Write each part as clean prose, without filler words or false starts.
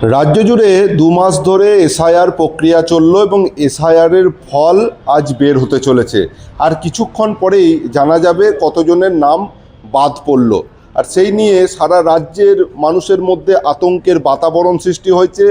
রাজ্য জুড়ে 2 মাস ধরে এসআইআর প্রক্রিয়া চলল এবং এসআইআরের ফল আজ বের হতে চলেছে। আর কিছুক্ষণ পরেই জানা যাবে কতজনের নাম বাদ পড়ল। আর সেই নিয়ে সারা রাজ্যের মানুষের মধ্যে আতঙ্কের বাতাবরণ সৃষ্টি হয়েছে।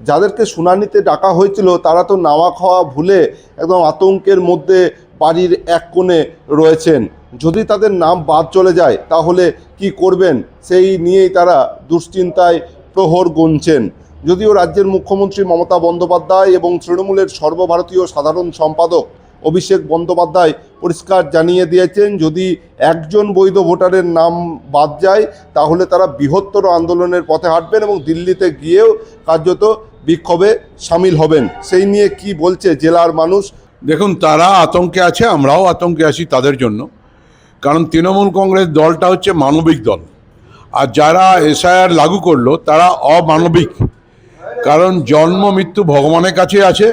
যাদেরকে শুনানিতে ডাকা হয়েছিল তারা তো নাওয়া খাওয়া ভুলে একদম আতঙ্কের মধ্যে বাড়ির এক কোণে রয়েছেন। যদি তাদের নাম বাদ চলে যায় তাহলে কি করবেন সেই নিয়েই তারা দুশ্চিন্তায় প্রহর গুনছেন। যদিও রাজ্যের মুখ্যমন্ত্রী মমতা বন্দ্যোপাধ্যায় এবং তৃণমূলের সর্বভারতীয় সাধারণ সম্পাদক অভিষেক বন্দ্যোপাধ্যায় পরিষ্কার জানিয়ে দিয়েছেন, যদি একজন বৈধ ভোটারের নাম বাদ যায় তাহলে তারা বৃহত্তর আন্দোলনের পথে হাঁটবেন এবং দিল্লিতে গিয়েও কার্যত বিক্ষোভে সামিল হবেন। সেই নিয়ে কি বলছে জেলার মানুষ? দেখুন, তারা আতঙ্কে আছে, আমরাও আতঙ্কে আছি তাদের জন্য। কারণ তৃণমূল কংগ্রেস দলটা হচ্ছে মানবিক দল, আর যারা এসআইআর লাগু করলো তারা অমানবিক। কারণ জন্ম মৃত্যু ভগবানের কাছে আছে।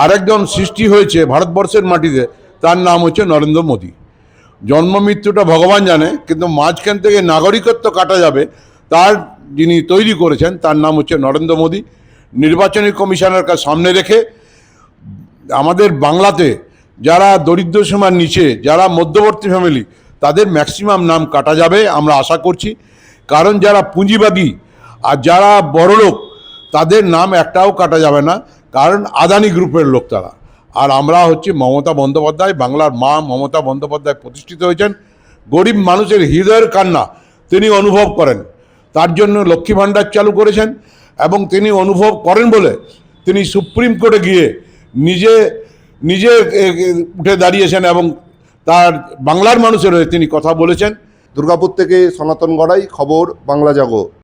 আরেকজন সৃষ্টি হয়েছে ভারতবর্ষের মাটিতে, তার নাম হচ্ছে নরেন্দ্র মোদী। জন্ম মৃত্যুটা ভগবান জানে, কিন্তু মাঝখান থেকে নাগরিকত্ব কাটা যাবে তার যিনি তৈরি করেছেন তার নাম হচ্ছে নরেন্দ্র মোদী। নির্বাচনী কমিশনের সামনে রেখে আমাদের বাংলাতে যারা দরিদ্র সীমার নিচে, যারা মধ্যবর্তী ফ্যামিলি, তাদের ম্যাক্সিমাম নাম কাটা যাবে আমরা আশা করছি। কারণ যারা পুঁজিবাদী আর যারা বড়লোক তাদের নাম একটাও কাটা যাবে না, কারণ আদানি গ্রুপের লোক তারা। আর আমরা হচ্ছে মমতা বন্দ্যোপাধ্যায়, বাংলার মা মমতা বন্দ্যোপাধ্যায় প্রতিষ্ঠিত হয়েছেন। গরিব মানুষের হৃদয়ের কান্না তিনি অনুভব করেন, তার জন্য লক্ষ্মী ভাণ্ডার চালু করেছেন। এবং তিনি অনুভব করেন বলে তিনি সুপ্রিম কোর্টে গিয়ে নিজে নিজে উঠে দাঁড়িয়েছেন এবং তার বাংলার মানুষের হয়ে তিনি কথা বলেছেন। দুর্গাপুর থেকে সনাতন গড়াই, খবর বাংলা জগৎ।